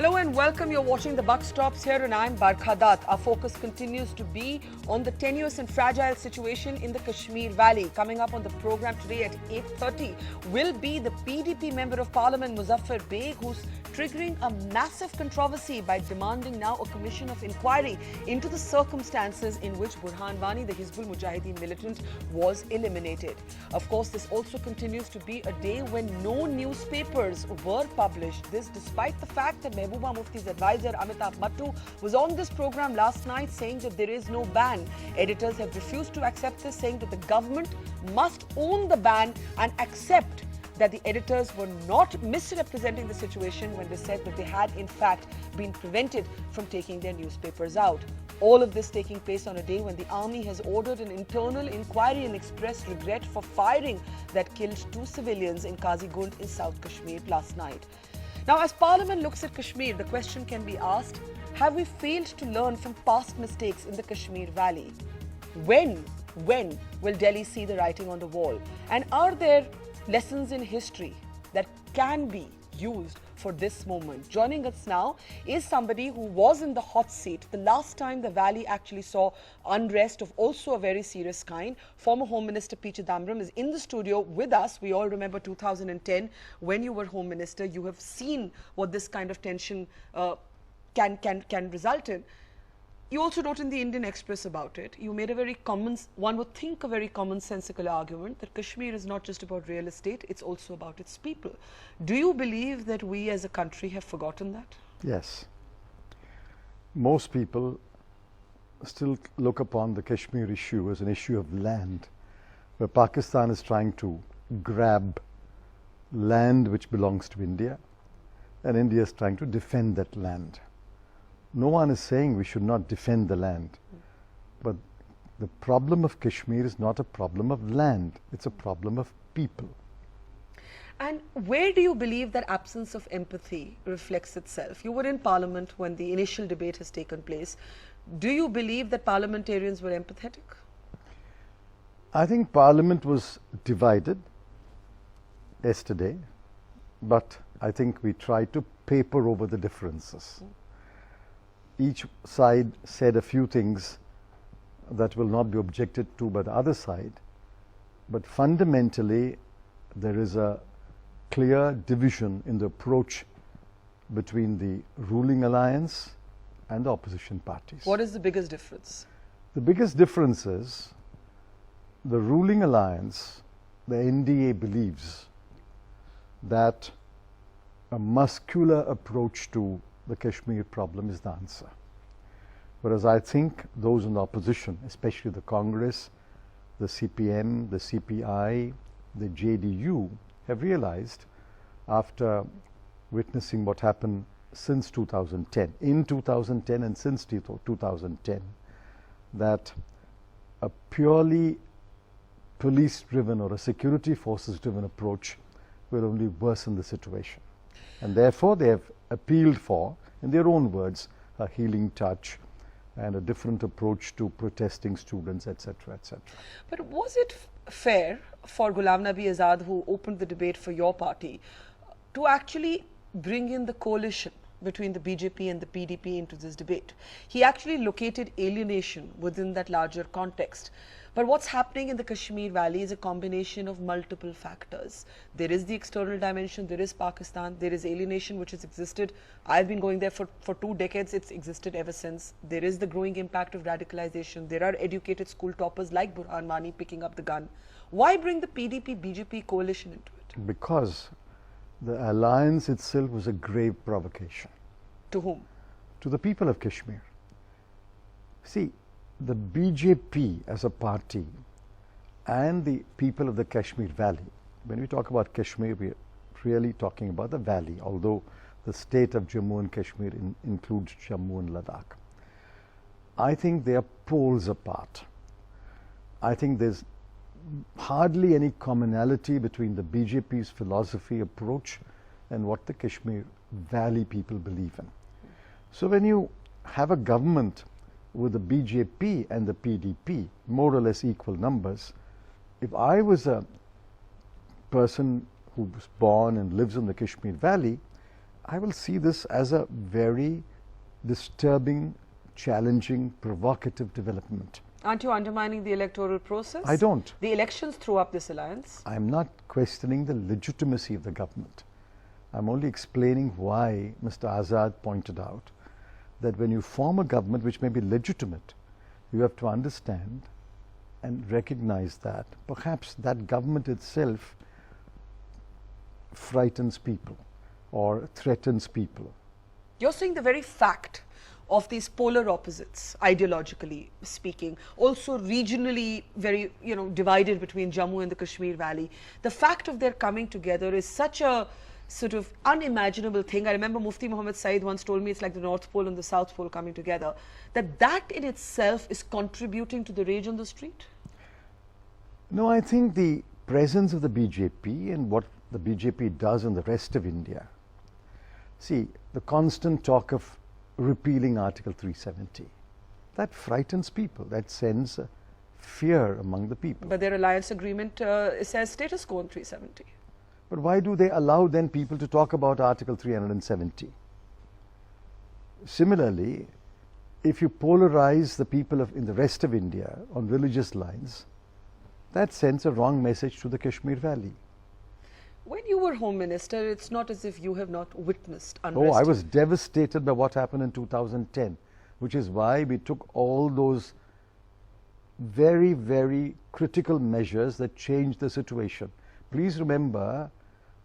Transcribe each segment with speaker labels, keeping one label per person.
Speaker 1: Hello and welcome. You're watching The Buck Stops Here and I'm Barkha Dutt. Our focus continues to be on the tenuous and fragile situation in the Kashmir Valley. Coming up on the program today at 8:30 will be the PDP Member of Parliament Muzaffar Beg, who's triggering a massive controversy by demanding now a commission of inquiry into the circumstances in which Burhan Wani, the Hizbul Mujahideen militant, was eliminated. Of course, this also continues to be a day when no newspapers were published. This despite the fact that Mehbooba Mufti's advisor Amitabh Mattu was on this program last night saying that there is no ban. Editors have refused to accept this, saying that the government must own the ban and accept that the editors were not misrepresenting the situation when they said that they had in fact been prevented from taking their newspapers out. All of this taking place on a day when the army has ordered an internal inquiry and expressed regret for firing that killed 2 civilians in Kazigund in South Kashmir last night. Now, as Parliament looks at Kashmir, the question can be asked, have we failed to learn from past mistakes in the Kashmir Valley? When will Delhi see the writing on the wall? And are there lessons in history that can be used for this moment? Joining us now is somebody who was in the hot seat the last time the valley actually saw unrest of also a very serious kind. Former Home Minister P Chidamabram is in the studio with us. We all remember 2010 when you were Home Minister. You have seen what this kind of tension can result in. You also wrote in the Indian Express about it. You made a very one would think a very commonsensical argument that Kashmir is not just about real estate, it's also about its people. Do you believe that we as a country have forgotten that?
Speaker 2: Yes. Most people still look upon the Kashmir issue as an issue of land, where Pakistan is trying to grab land which belongs to India, and India is trying to defend that land. No one is saying we should not defend the land, but the problem of Kashmir is not a problem of land, it's a problem of people.
Speaker 1: And where do you believe that absence of empathy reflects itself? You were in Parliament when the initial debate has taken place. Do you believe that parliamentarians were empathetic?
Speaker 2: I think Parliament was divided yesterday, but I think we tried to paper over the differences. Each side said a few things that will not be objected to by the other side, but fundamentally there is a clear division in the approach between the ruling alliance and the opposition parties.
Speaker 1: What is the biggest difference?
Speaker 2: The biggest difference is the ruling alliance, the NDA, believes that a muscular approach to the Kashmir problem is the answer. Whereas I think those in the opposition, especially the Congress, the CPM, the CPI, the JDU, have realized after witnessing what happened since 2010, in 2010 and since 2010, that a purely police-driven or a security forces-driven approach will only worsen the situation. And therefore, they have appealed for, in their own words, a healing touch and a different approach to protesting students, etc., etc.
Speaker 1: But was it fair for Ghulam Nabi Azad, who opened the debate for your party, to actually bring in the coalition between the BJP and the PDP into this debate? He actually located alienation within that larger context. But what's happening in the Kashmir Valley is a combination of multiple factors. There is the external dimension, there is Pakistan, there is alienation which has existed. I've been going there for 2 decades, it's existed ever since. There is the growing impact of radicalization. There are educated school toppers like Burhan Wani picking up the gun. Why bring the PDP-BJP coalition into it?
Speaker 2: Because the alliance itself was a grave provocation.
Speaker 1: To whom?
Speaker 2: To the people of Kashmir. See, the BJP as a party and the people of the Kashmir Valley, when we talk about Kashmir, we are really talking about the valley, although the state of Jammu and Kashmir includes Jammu and Ladakh. I think they are poles apart. I think there's hardly any commonality between the BJP's philosophy approach and what the Kashmir Valley people believe in. So when you have a government with the BJP and the PDP, more or less equal numbers, if I was a person who was born and lives in the Kashmir Valley, I will see this as a very disturbing, challenging, provocative development.
Speaker 1: Aren't you undermining the electoral process?
Speaker 2: I don't.
Speaker 1: The elections threw up this alliance.
Speaker 2: I'm not questioning the legitimacy of the government. I'm only explaining why Mr. Azad pointed out that when you form a government which may be legitimate, you have to understand and recognize that perhaps that government itself frightens people or threatens people.
Speaker 1: You're saying the very fact of these polar opposites, ideologically speaking, also regionally very, divided between Jammu and the Kashmir Valley. The fact of their coming together is such a sort of unimaginable thing. I remember Mufti Muhammad Saeed once told me it's like the North Pole and the South Pole coming together. That in itself is contributing to the rage on the street?
Speaker 2: No, I think the presence of the BJP and what the BJP does in the rest of India. See, the constant talk of repealing Article 370, that frightens people, that sends fear among the people.
Speaker 1: But their alliance agreement says status quo on 370.
Speaker 2: But why do they allow then people to talk about Article 370? Similarly, if you polarize the people in the rest of India on religious lines, that sends a wrong message to the Kashmir Valley.
Speaker 1: When you were Home Minister, it's not as if you have not witnessed unrest.
Speaker 2: Oh, I was devastated by what happened in 2010, which is why we took all those very, very critical measures that changed the situation. Please remember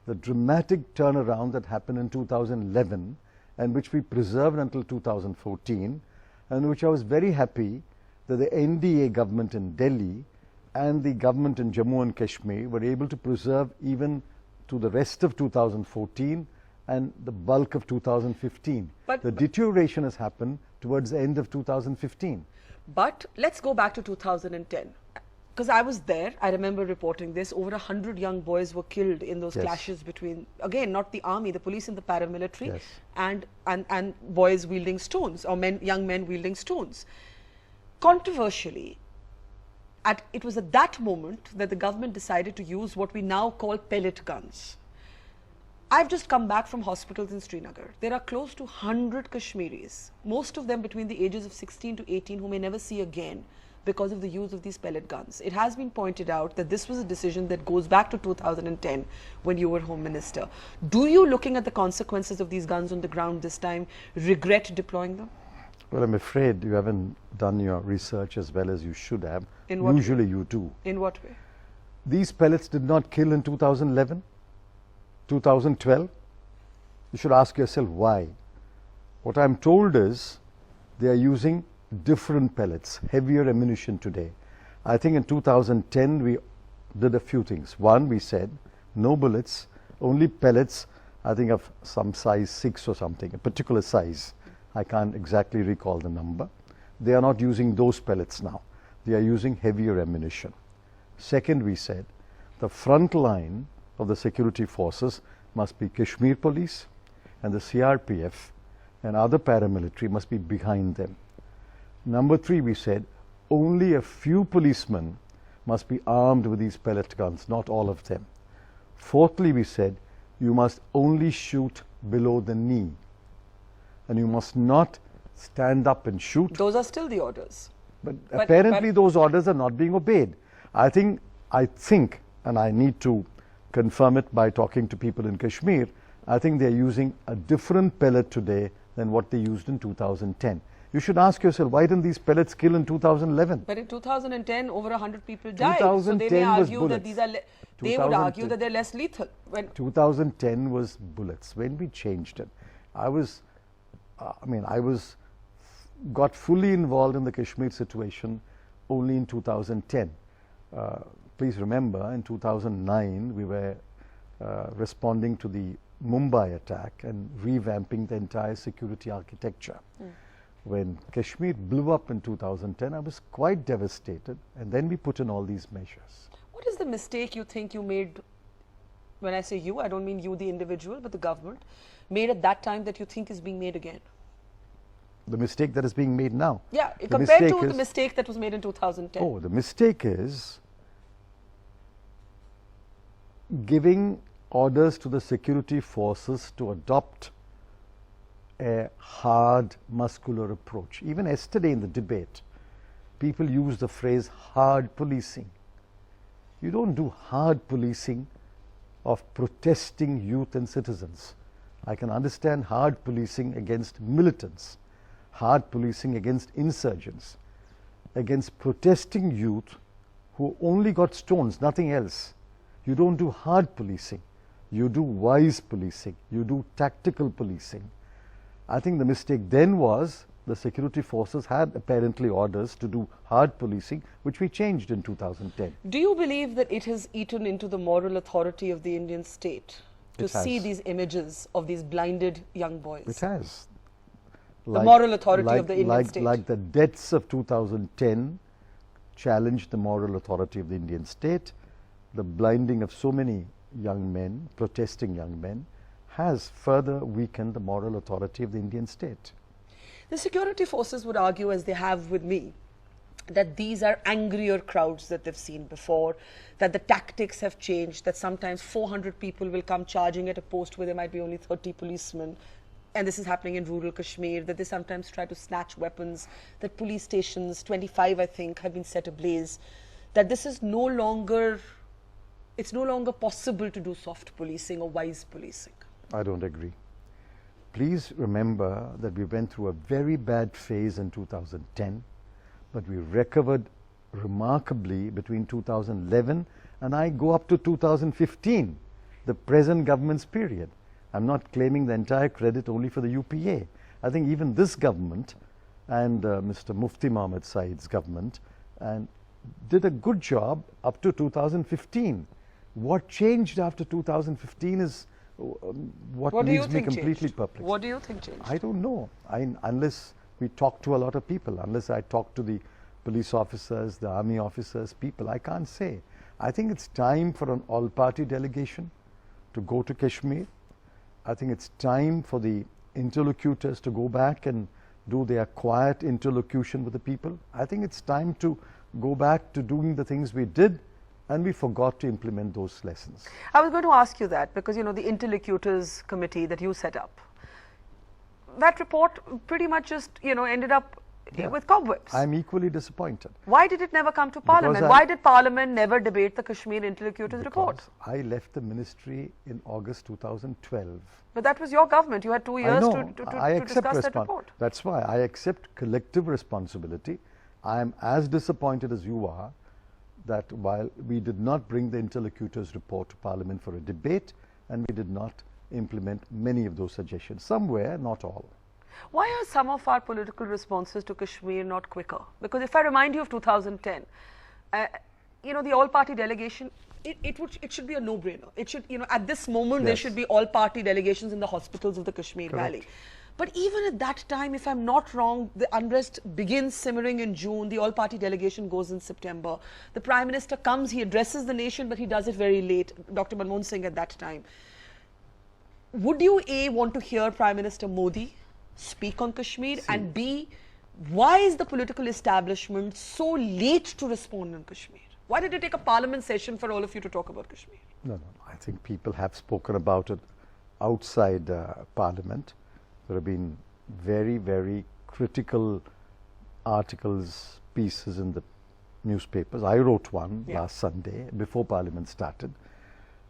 Speaker 2: the dramatic turnaround that happened in 2011 and which we preserved until 2014, and which I was very happy that the NDA government in Delhi and the government in Jammu and Kashmir were able to preserve even to the rest of 2014 and the bulk of 2015. But the deterioration has happened towards the end of 2015.
Speaker 1: But let's go back to 2010. Because I was there, I remember reporting this, over 100 young boys were killed in those clashes between, again, not the army, the police and the paramilitary, and boys wielding stones, or young men wielding stones. Controversially, it was at that moment that the government decided to use what we now call pellet guns. I've just come back from hospitals in Srinagar. There are close to 100 Kashmiris, most of them between the ages of 16 to 18, who may never see again because of the use of these pellet guns. It has been pointed out that this was a decision that goes back to 2010 when you were Home Minister. Do you, looking at the consequences of these guns on the ground this time, regret deploying them?
Speaker 2: Well, I'm afraid you haven't done your research as well as you should have.
Speaker 1: In what
Speaker 2: Usually
Speaker 1: way?
Speaker 2: you do.
Speaker 1: In what way?
Speaker 2: These pellets did not kill in 2011, 2012. You should ask yourself why. What I'm told is they are using different pellets, heavier ammunition today. I think in 2010 we did a few things. One, we said no bullets, only pellets, I think of some size 6 or something, a particular size. I can't exactly recall the number. They are not using those pellets now. They are using heavier ammunition. Second, we said the front line of the security forces must be Kashmir Police, and the CRPF and other paramilitary must be behind them. Number 3, we said only a few policemen must be armed with these pellet guns, not all of them. Fourthly, we said you must only shoot below the knee, and you must not stand up and shoot.
Speaker 1: Those are still the orders.
Speaker 2: But apparently those orders are not being obeyed. I think, and I need to confirm it by talking to people in Kashmir, I think they're using a different pellet today than what they used in 2010. You should ask yourself, why didn't these pellets kill in 2011?
Speaker 1: But in 2010, over 100 people died. So they may argue that these are, they would argue that they're less lethal.
Speaker 2: 2010 was bullets. When we changed it, I got fully involved in the Kashmir situation only in 2010. Please remember, in 2009, we were responding to the Mumbai attack and revamping the entire security architecture. When Kashmir blew up in 2010, I was quite devastated, and then we put in all these measures.
Speaker 1: What is the mistake you think you made? When I say you, I don't mean you, the individual, but the government, made at that time that you think is being made again?
Speaker 2: The mistake that is being made now?
Speaker 1: Yeah, compared to the mistake that was made in 2010.
Speaker 2: Oh, the mistake is giving orders to the security forces to adopt a hard, muscular approach. Even yesterday in the debate, people used the phrase hard policing. You don't do hard policing of protesting youth and citizens. I can understand hard policing against militants, hard policing against insurgents, against protesting youth who only got stones, nothing else. You don't do hard policing. You do wise policing. You do tactical policing. I think the mistake then was the security forces had apparently orders to do hard policing, which we changed in 2010.
Speaker 1: Do you believe that it has eaten into the moral authority of the Indian state to see these images of these blinded young boys?
Speaker 2: It has.
Speaker 1: The moral authority of the Indian state.
Speaker 2: Like the deaths of 2010 challenged the moral authority of the Indian state, the blinding of so many young men, protesting young men, has further weakened the moral authority of the Indian state.
Speaker 1: The security forces would argue, as they have with me, that these are angrier crowds that they've seen before, that the tactics have changed, that sometimes 400 people will come charging at a post where there might be only 30 policemen, and this is happening in rural Kashmir, that they sometimes try to snatch weapons, that police stations, 25 I think, have been set ablaze, that this is no longer, it's no longer possible to do soft policing or wise policing.
Speaker 2: I don't agree. Please remember that we went through a very bad phase in 2010, but we recovered remarkably between 2011 and I go up to 2015, the present government's period. I'm not claiming the entire credit only for the UPA. I think even this government and Mr. Mufti Mohammed Saeed's government did a good job up to 2015. What changed after 2015 is what leaves me completely perplexed.
Speaker 1: What do you think changed?
Speaker 2: I don't know. Unless we talk to a lot of people, unless I talk to the police officers, the army officers, people, I can't say. I think it's time for an all-party delegation to go to Kashmir. I think it's time for the interlocutors to go back and do their quiet interlocution with the people. I think it's time to go back to doing the things we did, and we forgot to implement those lessons.
Speaker 1: I was going to ask you that because, you know, the interlocutors committee that you set up, that report pretty much just, you know, ended up with cobwebs.
Speaker 2: I'm equally disappointed.
Speaker 1: Why did it never come to Parliament? Why did Parliament never debate the Kashmir interlocutors report?
Speaker 2: I left the ministry in August 2012.
Speaker 1: But that was your government. You had 2 years to discuss that report.
Speaker 2: That's why I accept collective responsibility. I am as disappointed as you are that while we did not bring the interlocutors report to Parliament for a debate, and we did not implement many of those suggestions. Some were, not all.
Speaker 1: Why are some of our political responses to Kashmir not quicker? Because if I remind you of 2010, you know, the all-party delegation, it should be a no-brainer. It should, you know, at this moment, there should be all-party delegations in the hospitals of the Kashmir Valley. But even at that time, if I'm not wrong, the unrest begins simmering in June, the all-party delegation goes in September. The Prime Minister comes, he addresses the nation, but he does it very late, Dr. Manmohan Singh at that time. Would you A, want to hear Prime Minister Modi speak on Kashmir, and B, why is the political establishment so late to respond on Kashmir? Why did it take a Parliament session for all of you to talk about Kashmir?
Speaker 2: No, I think people have spoken about it outside Parliament. There have been very, very critical articles, pieces in the newspapers. I wrote one last Sunday before Parliament started.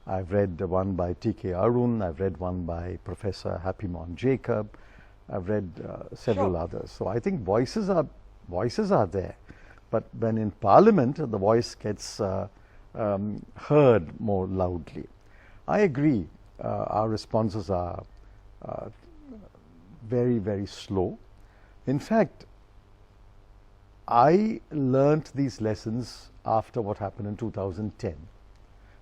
Speaker 2: I've read one by T.K. Arun, I've read one by Professor Happymon Jacob, I've read several others. So I think voices are there. But when in Parliament, the voice gets heard more loudly. I agree, our responses are very, very slow. In fact, I learnt these lessons after what happened in 2010.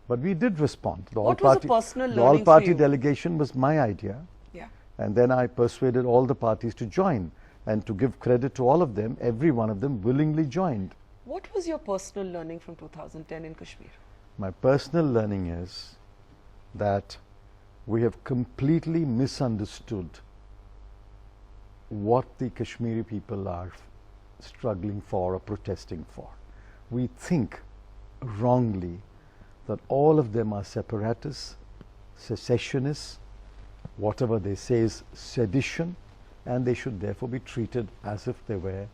Speaker 2: But we did respond.
Speaker 1: What was the personal learning for you?
Speaker 2: The all-party delegation was my idea.
Speaker 1: Yeah.
Speaker 2: And then I persuaded all the parties to join. And to give credit to all of them, every one of them willingly joined.
Speaker 1: What was your personal learning from 2010 in Kashmir?
Speaker 2: My personal learning is that we have completely misunderstood what the Kashmiri people are struggling for or protesting for. We think wrongly that all of them are separatists, secessionists, whatever they say is sedition, and they should therefore be treated as if they were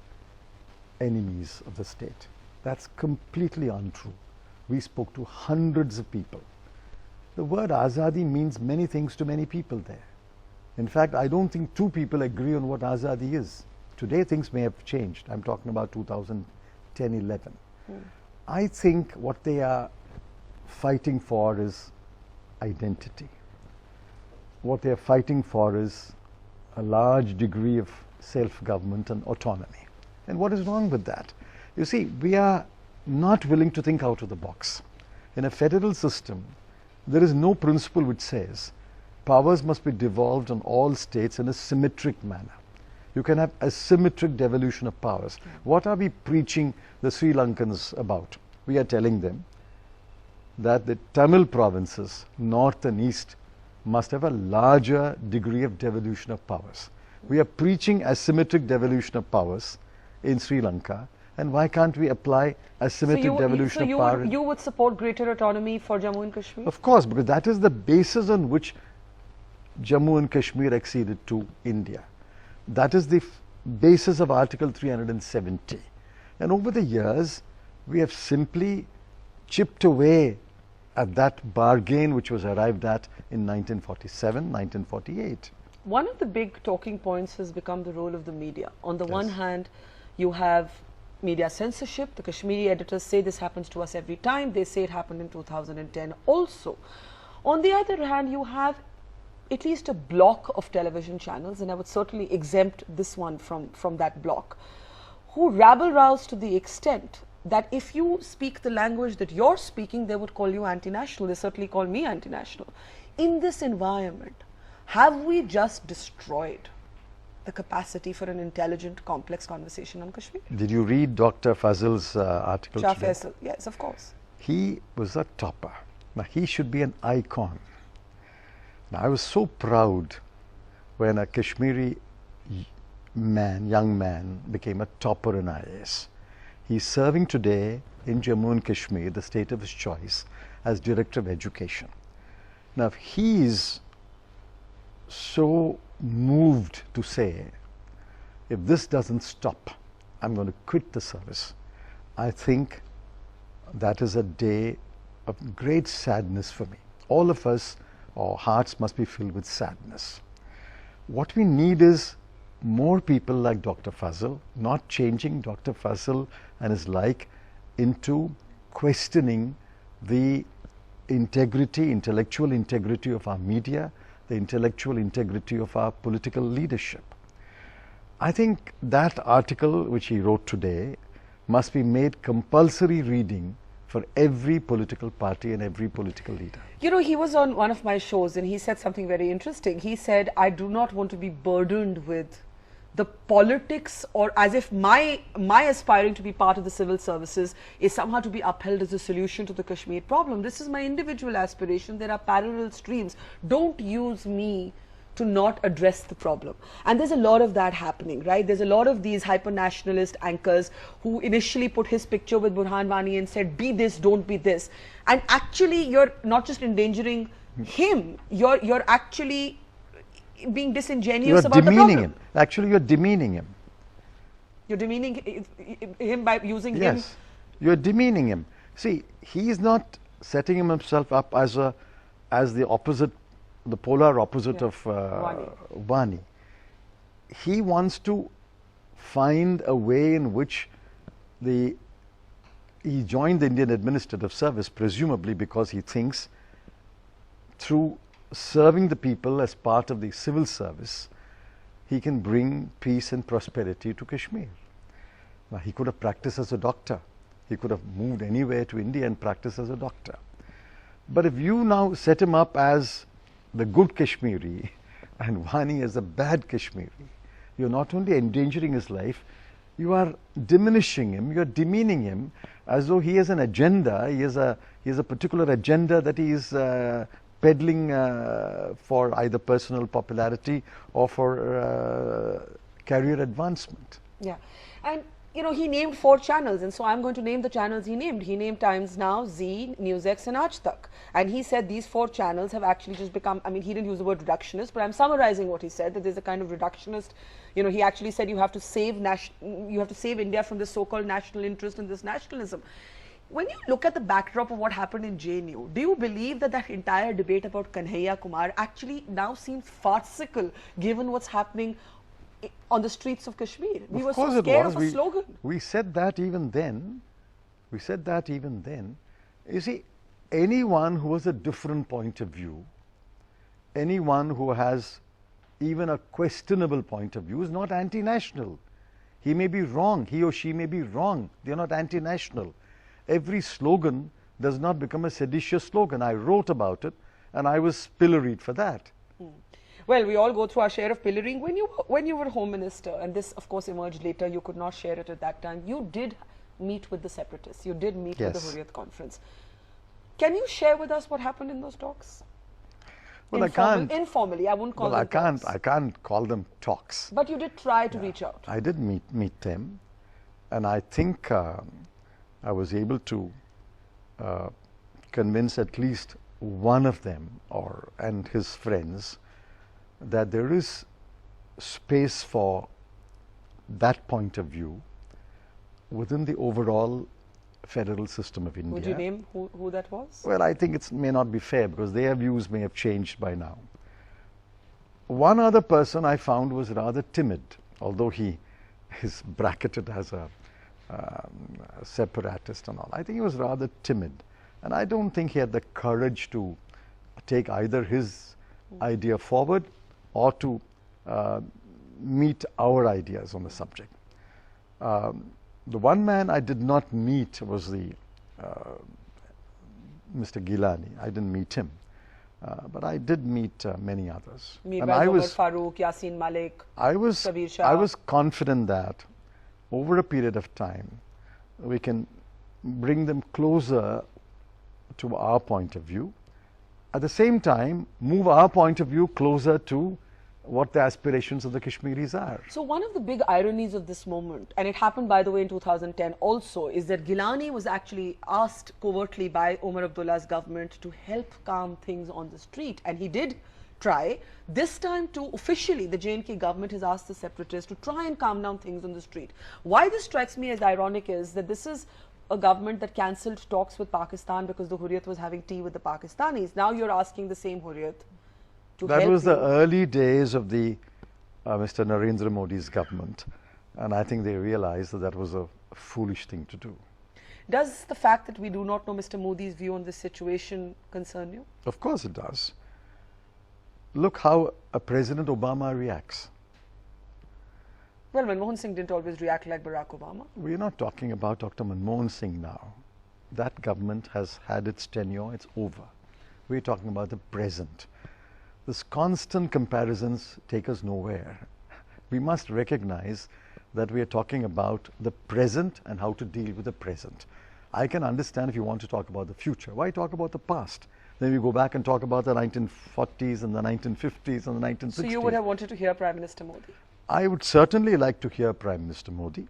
Speaker 2: enemies of the state. That's completely untrue. We spoke to hundreds of people. The word Azadi means many things to many people there. In fact, I don't think two people agree on what Azadi is. Today things may have changed. I'm talking about 2010-11. I think what they are fighting for is identity. What they are fighting for is a large degree of self-government and autonomy. And what is wrong with that? You see, we are not willing to think out of the box. In a federal system, there is no principle which says powers must be devolved on all states in a symmetric manner. You can have asymmetric devolution of powers. What are we preaching the Sri Lankans about? We are telling them that the Tamil provinces, north and east, must have a larger degree of devolution of powers. We are preaching asymmetric devolution of powers in Sri Lanka, and why can't we apply asymmetric devolution of power?
Speaker 1: You would support greater autonomy for Jammu and Kashmir?
Speaker 2: Of course, because that is the basis on which Jammu and Kashmir acceded to India. That is the basis of Article 370. And over the years, we have simply chipped away at that bargain which was arrived at in 1947, 1948.
Speaker 1: One of the big talking points has become the role of the media. On the one hand, you have media censorship. The Kashmiri editors say this happens to us every time. They say it happened in 2010 also. On the other hand, you have at least a block of television channels, and I would certainly exempt this one from that block, who rabble-rouse to the extent that if you speak the language that you're speaking, they would call you anti-national. They certainly call me anti-national. In this environment, have we just destroyed the capacity for an intelligent, complex conversation on Kashmir?
Speaker 2: Did you read Dr. Fazil's article
Speaker 1: Shah
Speaker 2: today?
Speaker 1: Faesal, yes, of course.
Speaker 2: He was a topper. Now, he should be an icon. Now, I was so proud when a Kashmiri young man, became a topper in IAS. He's serving today in Jammu and Kashmir, the state of his choice, as Director of Education. Now, if he is so moved to say, if this doesn't stop, I'm going to quit the service, I think that is a day of great sadness for me. All of us, our hearts must be filled with sadness. What we need is more people like Dr. Fazil, not changing Dr. Fazil and his like into questioning the integrity, intellectual integrity of our media, the intellectual integrity of our political leadership. I think that article which he wrote today must be made compulsory reading for every political party and every political leader.
Speaker 1: You know, he was on one of my shows and he said something very interesting. He said, I do not want to be burdened with the politics, or as if my aspiring to be part of the civil services is somehow to be upheld as a solution to the Kashmir problem. This is my individual aspiration. There are parallel streams. Don't use me to not address the problem. And there's a lot of that happening, right? There's a lot of these hyper-nationalist anchors who initially put his picture with Burhan Wani and said, be this, don't be this. And actually, you're not just endangering him, you're actually being disingenuous about the problem.
Speaker 2: You're demeaning him. Actually, you're demeaning him.
Speaker 1: You're demeaning him by using him?
Speaker 2: Yes, you're demeaning him. See, he's not setting himself up as the opposite, the polar opposite of Wani. He wants to find a way in which he joined the Indian Administrative Service, presumably because he thinks through serving the people as part of the civil service, he can bring peace and prosperity to Kashmir. Now, he could have practiced as a doctor. He could have moved anywhere to India and practiced as a doctor. But if you now set him up as the good Kashmiri and Wani as the bad Kashmiri, you're not only endangering his life, you are diminishing him, you're demeaning him as though he has an agenda, he has a particular agenda that he is peddling for either personal popularity or for career advancement.
Speaker 1: Yeah, and you know, he named 4 channels, and so I'm going to name the channels he named. He named Times Now, Z, NewsX and Aaj Tak. And he said these 4 channels have actually just become, I mean, he didn't use the word reductionist, but I'm summarizing what he said, that there's a kind of reductionist, you know, he actually said you have to save India from this so-called national interest and this nationalism. When you look at the backdrop of what happened in JNU, do you believe that that entire debate about Kanhaiya Kumar actually now seems farcical given what's happening on the streets of Kashmir? We were so scared of a slogan.
Speaker 2: We said that even then. We said that even then. You see, anyone who has a different point of view, anyone who has even a questionable point of view is not anti-national. He may be wrong, he or she may be wrong. They are not anti-national. Every slogan does not become a seditious slogan. I wrote about it and I was pilloried for that.
Speaker 1: Well, we all go through our share of pillorying. When you were Home Minister, and this of course emerged later, you could not share it at that time, you did meet with the separatists, you did meet with the Hurriyat conference. Can you share with us what happened in those talks?
Speaker 2: Well, I can't.
Speaker 1: Informally, I wouldn't call them talks.
Speaker 2: I can't call them talks.
Speaker 1: But you did try to reach out.
Speaker 2: I did meet them, and I think I was able to convince at least one of them and his friends that there is space for that point of view within the overall federal system of India.
Speaker 1: Would you name who that was?
Speaker 2: Well, I think it may not be fair because their views may have changed by now. One other person I found was rather timid, although he is bracketed as a separatist and all. I think he was rather timid, and I don't think he had the courage to take either his idea forward or to meet our ideas on the subject. The one man I did not meet was the Mr. Gilani. I didn't meet him, but I did meet many others.
Speaker 1: And I was Farooq, Yasin Malik, Sabir Shah.
Speaker 2: I was confident that over a period of time we can bring them closer to our point of view. At the same time, move our point of view closer to what the aspirations of the Kashmiris are.
Speaker 1: So one of the big ironies of this moment, and it happened by the way in 2010 also, is that Gilani was actually asked covertly by Omar Abdullah's government to help calm things on the street, and he did try. This time too, officially, the J&K government has asked the separatists to try and calm down things on the street. Why this strikes me as ironic is that this is a government that cancelled talks with Pakistan because the Hurriyat was having tea with the Pakistanis. Now you're asking the same Hurriyat to help.
Speaker 2: That was the early days of the Mr. Narendra Modi's government, and I think they realized that that was a foolish thing to do.
Speaker 1: Does the fact that we do not know Mr. Modi's view on this situation concern you?
Speaker 2: Of course it does. Look how President Obama reacts.
Speaker 1: Well, Manmohan Singh didn't always react like Barack Obama.
Speaker 2: We're not talking about Dr. Manmohan Singh now. That government has had its tenure, it's over. We're talking about the present. This constant comparisons take us nowhere. We must recognize that we are talking about the present and how to deal with the present. I can understand if you want to talk about the future. Why talk about the past? Then we go back and talk about the 1940s and the 1950s and the 1960s.
Speaker 1: So you would have wanted to hear Prime Minister Modi?
Speaker 2: I would certainly like to hear Prime Minister Modi.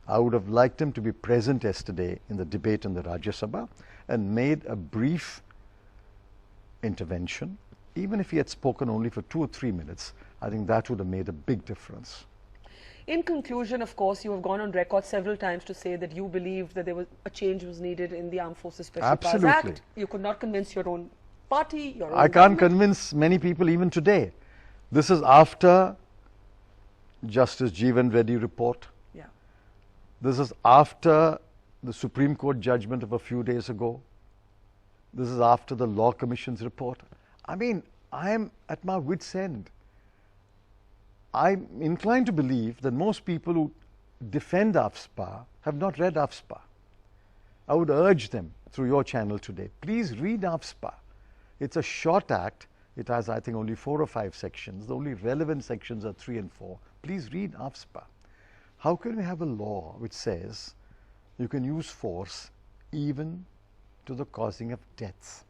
Speaker 2: I would have liked him to be present yesterday in the debate in the Rajya Sabha and made a brief intervention. Even if he had spoken only for 2 or 3 minutes, I think that would have made a big difference.
Speaker 1: In conclusion, of course, you have gone on record several times to say that you believed that a change was needed in the Armed Forces Special Powers Act. You could not convince your own party, your own
Speaker 2: I can't convince many people even today. This is after Justice Jeevan Reddy report.
Speaker 1: Yeah.
Speaker 2: This is after the Supreme Court judgment of a few days ago. This is after the Law Commission's report. I mean, I am at my wit's end. I'm inclined to believe that most people who defend AFSPA have not read AFSPA. I would urge them through your channel today, please read AFSPA. It's a short act. It has, I think, only 4 or 5 sections. The only relevant sections are 3 and 4. Please read AFSPA. How can we have a law which says you can use force even to the causing of deaths?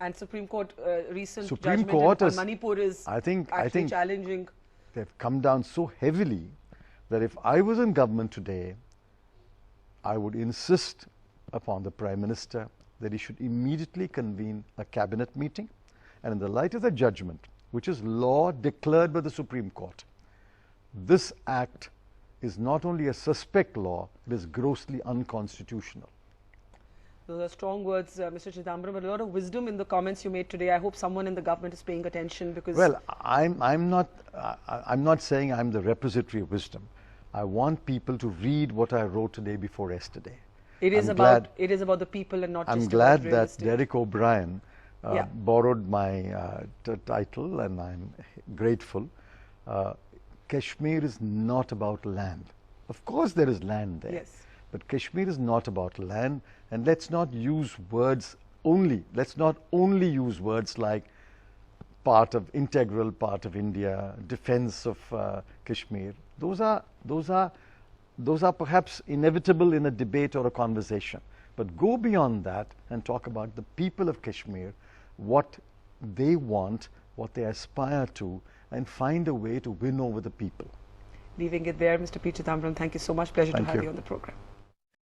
Speaker 1: And Supreme Court recent
Speaker 2: Supreme
Speaker 1: judgment
Speaker 2: Court
Speaker 1: on Manipur is
Speaker 2: I think
Speaker 1: challenging.
Speaker 2: They've come down so heavily that if I was in government today, I would insist upon the Prime Minister that he should immediately convene a cabinet meeting, and in the light of the judgment, which is law declared by the Supreme Court, this act is not only a suspect law, it is grossly unconstitutional.
Speaker 1: Those are strong words, Mr. Chidambaram, but a lot of wisdom in the comments you made today. I hope someone in the government is paying attention, because...
Speaker 2: Well, I'm not saying I'm the repository of wisdom. I want people to read what I wrote today before yesterday.
Speaker 1: It is about the people and not just about real estate.
Speaker 2: I'm glad that Derek O'Brien borrowed my title, and I'm grateful. Kashmir is not about land. Of course there is land there.
Speaker 1: Yes.
Speaker 2: But Kashmir is not about land, and let's not use words only. Let's not only use words like integral part of India, defense of Kashmir. Those are perhaps inevitable in a debate or a conversation. But go beyond that and talk about the people of Kashmir, what they want, what they aspire to, and find a way to win over the people.
Speaker 1: Leaving it there, Mr. P Chidamabram, thank you so much. Pleasure to have you on the program.